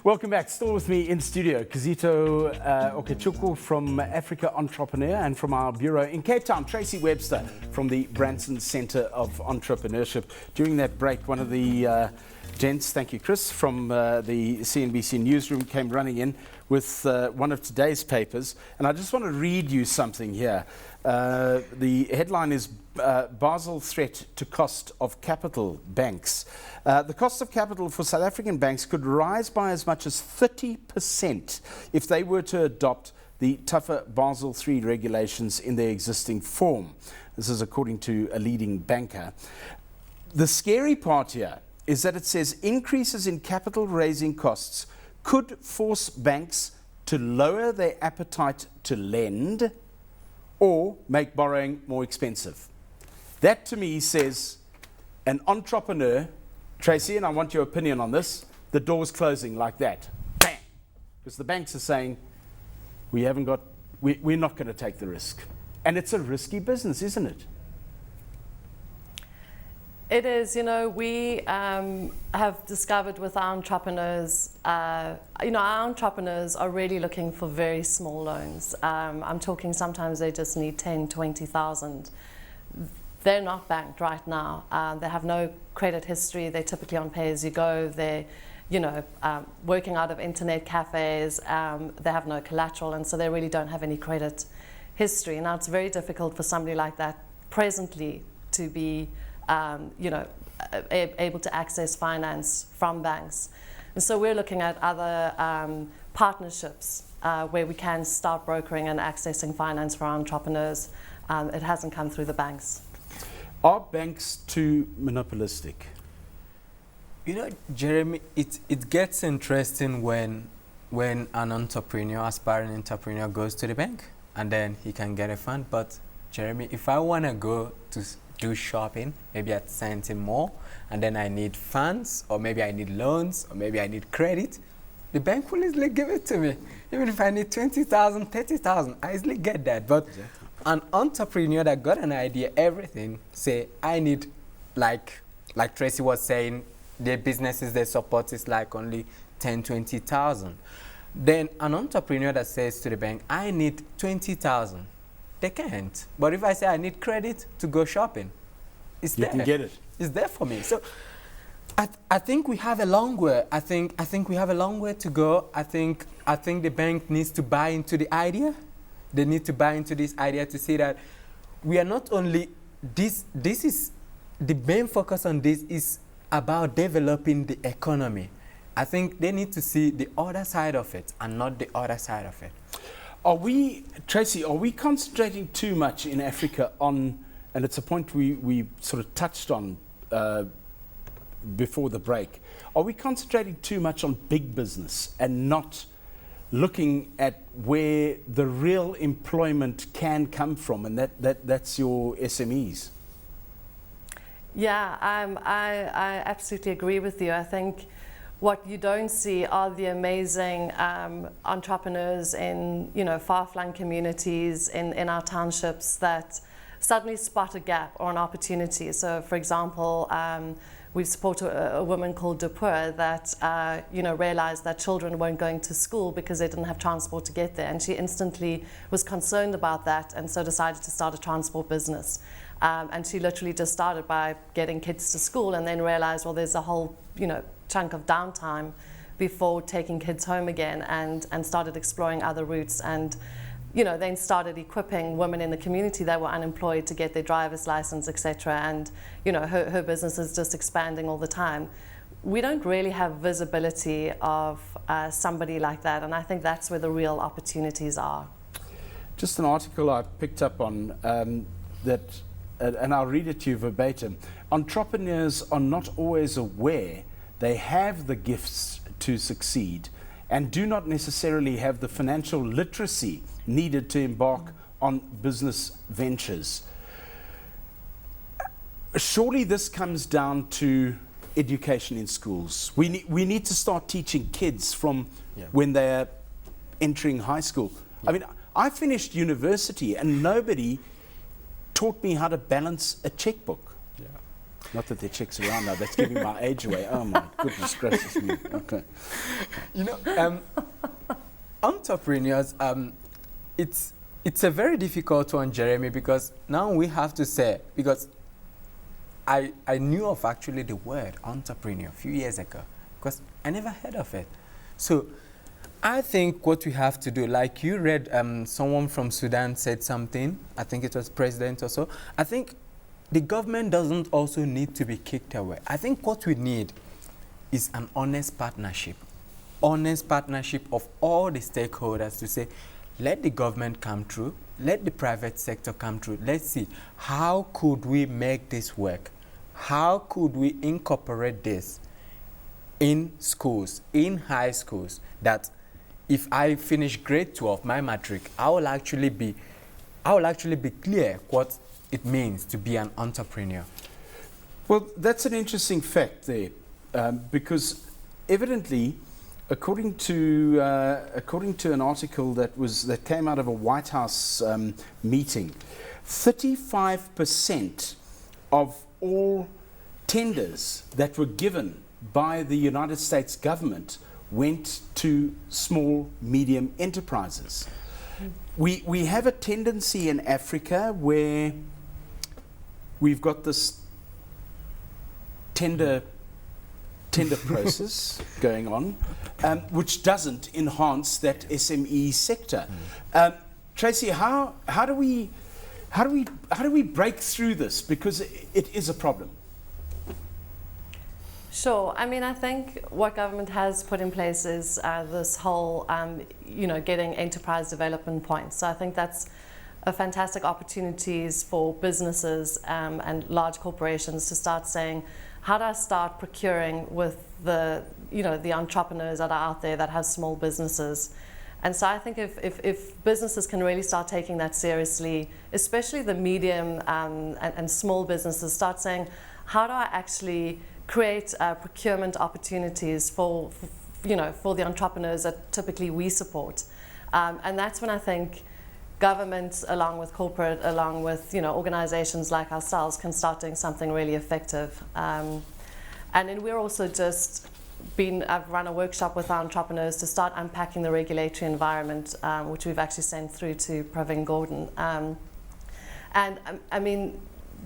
Welcome back. Still with me in studio, Kizito Okechukwu from Africa Entrepreneur, and from our bureau in Cape Town, Tracey Webster from the Branson Centre of Entrepreneurship. During that break, one of the gents, thank you Chris, from the CNBC newsroom came running in with one of today's papers, and I just want to read you something here. The headline is Basel threat to cost of capital banks. The cost of capital for South African banks could rise by as much as 30% if they were to adopt the tougher Basel III regulations in their existing form. This is according to a leading banker. The scary part here is that it says increases in capital raising costs could force banks to lower their appetite to lend or make borrowing more expensive. That to me says an entrepreneur, Tracey, and I want your opinion on this, the door's closing like that. Bang! Because the banks are saying, we're not going to take the risk. And it's a risky business, isn't it? It is. You know, we have discovered with our entrepreneurs, our entrepreneurs are really looking for very small loans. I'm talking sometimes they just need 10, 20,000. They're not banked right now. They have no credit history. They're typically on pay-as-you-go. They're, working out of internet cafes. They have no collateral, and so they really don't have any credit history. Now, it's very difficult for somebody like that presently to be able to access finance from banks. And so we're looking at other partnerships where we can start brokering and accessing finance for our entrepreneurs. It hasn't come through the banks. Are banks too monopolistic? You know, Jeremy, it gets interesting when an entrepreneur, aspiring entrepreneur, goes to the bank and then he can get a fund. But Jeremy, if I want to go to do shopping, maybe at Santa Mall, and then I need funds, or maybe I need loans, or maybe I need credit, the bank will easily give it to me. Even if I need 20,000, 30,000, I easily get that. But an entrepreneur that got an idea, everything, say, I need, like Tracey was saying, their businesses they support is like only 10, 20,000. Then an entrepreneur that says to the bank, I need 20,000. They can't. But if I say I need credit to go shopping, it's there. You can get it. It's there for me. So I think we have a long way. I think we have a long way to go. I think the bank needs to buy into the idea. They need to buy into this idea to see that we are not only this is the main focus on this is about developing the economy. I think they need to see the other side of it and not the other side of it. Tracey, are we concentrating too much in Africa on, and it's a point we sort of touched on before the break, are we concentrating too much on big business and not looking at where the real employment can come from, and that's your SMEs? Yeah, I absolutely agree with you. I think what you don't see are the amazing entrepreneurs in far-flung communities in our townships that suddenly spot a gap or an opportunity. So, for example, we support a woman called Dupur that realized that children weren't going to school because they didn't have transport to get there, and she instantly was concerned about that, and so decided to start a transport business. And she literally just started by getting kids to school, and then realized, well, there's a whole chunk of downtime before taking kids home again, and started exploring other routes, and then started equipping women in the community that were unemployed to get their driver's license, etc. And her business is just expanding all the time. We don't really have visibility of somebody like that, and I think that's where the real opportunities are. Just an article I picked up on that, and I'll read it to you verbatim. Entrepreneurs are not always aware they have the gifts to succeed and do not necessarily have the financial literacy needed to embark on business ventures. Surely this comes down to education in schools. We need to start teaching kids from when they're entering high school. I mean, I finished university and nobody taught me how to balance a checkbook. Not that there are chicks around now. That's giving my age away. Oh my goodness gracious me. Okay. You know, entrepreneurs, it's a very difficult one, Jeremy, because now we have to say, because I knew of actually the word entrepreneur a few years ago, because I never heard of it. So I think what we have to do, like you read, someone from Sudan said something, I think it was president or so. I think the government doesn't also need to be kicked away. I think what we need is an honest partnership of all the stakeholders to say, let the government come through, let the private sector come through. Let's see, how could we make this work? How could we incorporate this in schools, in high schools, that if I finish grade 12, my matric, I will actually be clear what it means to be an entrepreneur. Well, that's an interesting fact there, because evidently, according to an article that came out of a White House meeting, 35% of all tenders that were given by the United States government went to small, medium enterprises. We have a tendency in Africa where we've got this tender process going on, which doesn't enhance that SME sector. Tracey, how do we break through this, because it is a problem? Sure. I mean, I think what government has put in place is this whole, getting enterprise development points. So I think that's a fantastic opportunities for businesses and large corporations to start saying, how do I start procuring with the entrepreneurs that are out there that have small businesses? And so I think if businesses can really start taking that seriously, especially the medium and small businesses, start saying, how do I actually create procurement opportunities for the entrepreneurs that typically we support? And that's when I think government, along with corporate, along with organizations like ourselves, can start doing something really effective. And then we're also I've run a workshop with our entrepreneurs to start unpacking the regulatory environment, which we've actually sent through to Pravin Gordon. And I mean,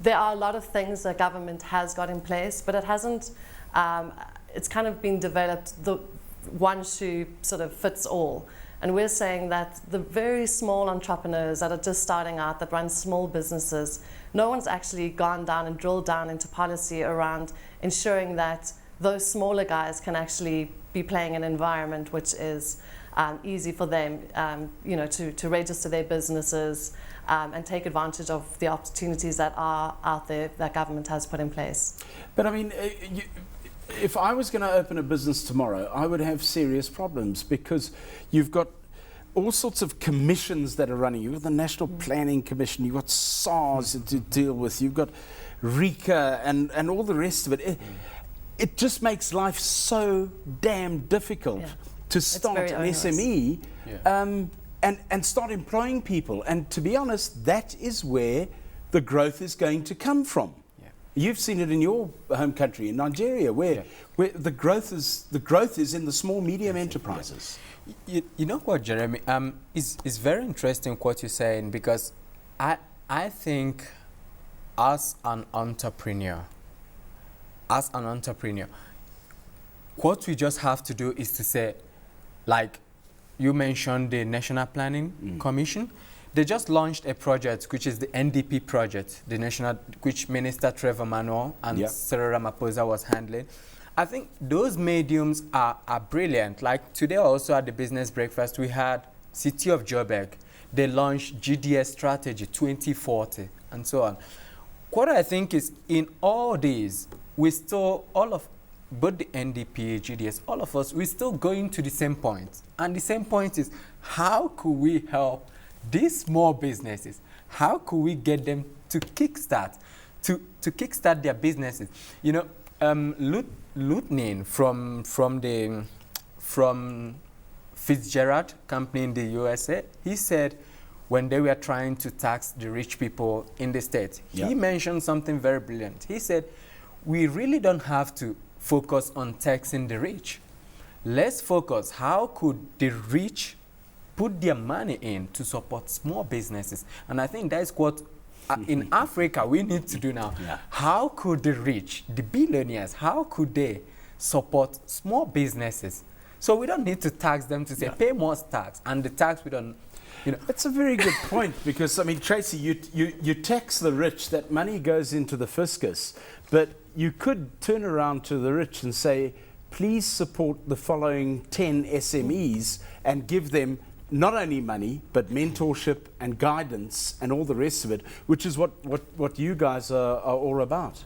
there are a lot of things that government has got in place, but it hasn't, it's kind of been developed, the one shoe sort of fits all. And we're saying that the very small entrepreneurs that are just starting out, that run small businesses, no one's actually gone down and drilled down into policy around ensuring that those smaller guys can actually be playing an environment which is easy for them, to register their businesses and take advantage of the opportunities that are out there that government has put in place. But I mean, if I was going to open a business tomorrow, I would have serious problems, because you've got all sorts of commissions that are running. You've got the National Planning Commission, you've got SARS to deal with, you've got RICA and all the rest of it. It just makes life so damn difficult to start an SME and start employing people. And to be honest, that is where the growth is going to come from. You've seen it in your home country, in Nigeria, where the growth is in the small, medium enterprises. You know what, Jeremy? It's very interesting what you're saying, because I think as an entrepreneur, what we just have to do is to say, like you mentioned the National Planning Commission. They just launched a project, which is the NDP project, which Minister Trevor Manuel and Cyril Ramaphosa was handling. I think those mediums are brilliant. Like today also at the business breakfast, we had City of Joburg. They launched GDS Strategy 2040 and so on. What I think is, in all these, we still, both the NDP, GDS, all of us, we're still going to the same point. And the same point is, how could we help these small businesses? How could we get them to kickstart their businesses? Lutnin from Fitzgerald company in the USA, he said when they were trying to tax the rich people in the state, he mentioned something very brilliant. He said, we really don't have to focus on taxing the rich. Let's focus, how could the rich put their money in to support small businesses? And I think that's what in Africa we need to do now. Yeah. How could the rich, the billionaires, how could they support small businesses? So we don't need to tax them to say, pay more tax, and the tax we don't, you know. That's a very good point, because, I mean, Tracey, you tax the rich, that money goes into the fiscus, but you could turn around to the rich and say, please support the following 10 SMEs and give them not only money, but mentorship and guidance and all the rest of it, which is what you guys are all about.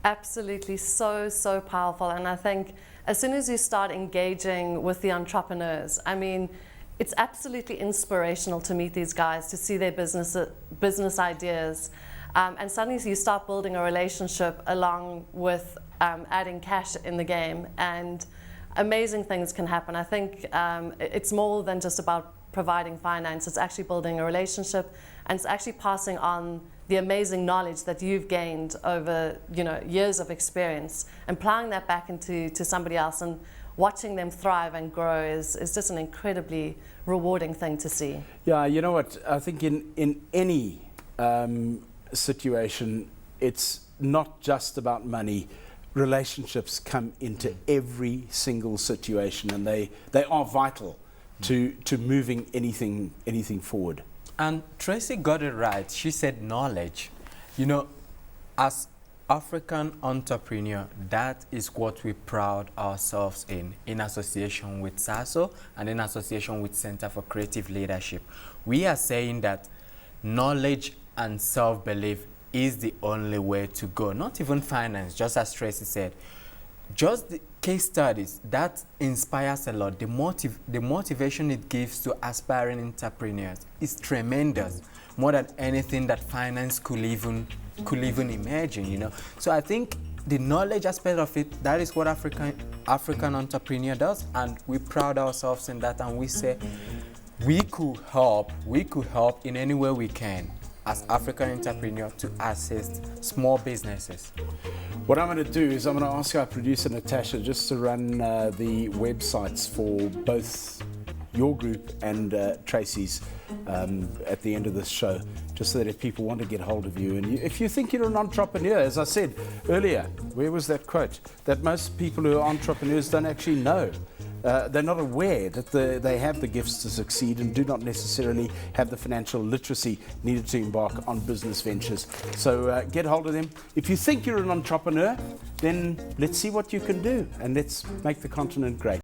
Absolutely, so powerful. And I think as soon as you start engaging with the entrepreneurs, I mean, it's absolutely inspirational to meet these guys, to see their business ideas. And suddenly you start building a relationship along with adding cash in the game, and amazing things can happen. I think it's more than just about providing finance. It's actually building a relationship, and it's actually passing on the amazing knowledge that you've gained over, you know, years of experience, and plowing that back into somebody else, and watching them thrive and grow is just an incredibly rewarding thing to see. Yeah, you know what? I think in any situation, it's not just about money. Relationships come into every single situation, and they are vital to moving anything forward. And Tracey got it right. She said knowledge. You know, as African entrepreneur, that is what we proud ourselves in association with SASO and in association with Center for Creative Leadership. We are saying that knowledge and self-belief is the only way to go. Not even finance, just as Tracey said. Just the case studies, that inspires a lot. The motivation it gives to aspiring entrepreneurs is tremendous, more than anything that finance could even imagine, you know. So I think the knowledge aspect of it, that is what African entrepreneur does, and we pride ourselves in that, and we say we could help in any way we can as African entrepreneur to assist small businesses. What I'm going to do is I'm going to ask our producer Natasha just to run the websites for both your group and Tracey's at the end of this show, just so that if people want to get hold of you, and if you think you're an entrepreneur, as I said earlier, where was that quote? That most people who are entrepreneurs don't actually know. They're not aware that they have the gifts to succeed, and do not necessarily have the financial literacy needed to embark on business ventures. So get hold of them. If you think you're an entrepreneur, then let's see what you can do, and let's make the continent great.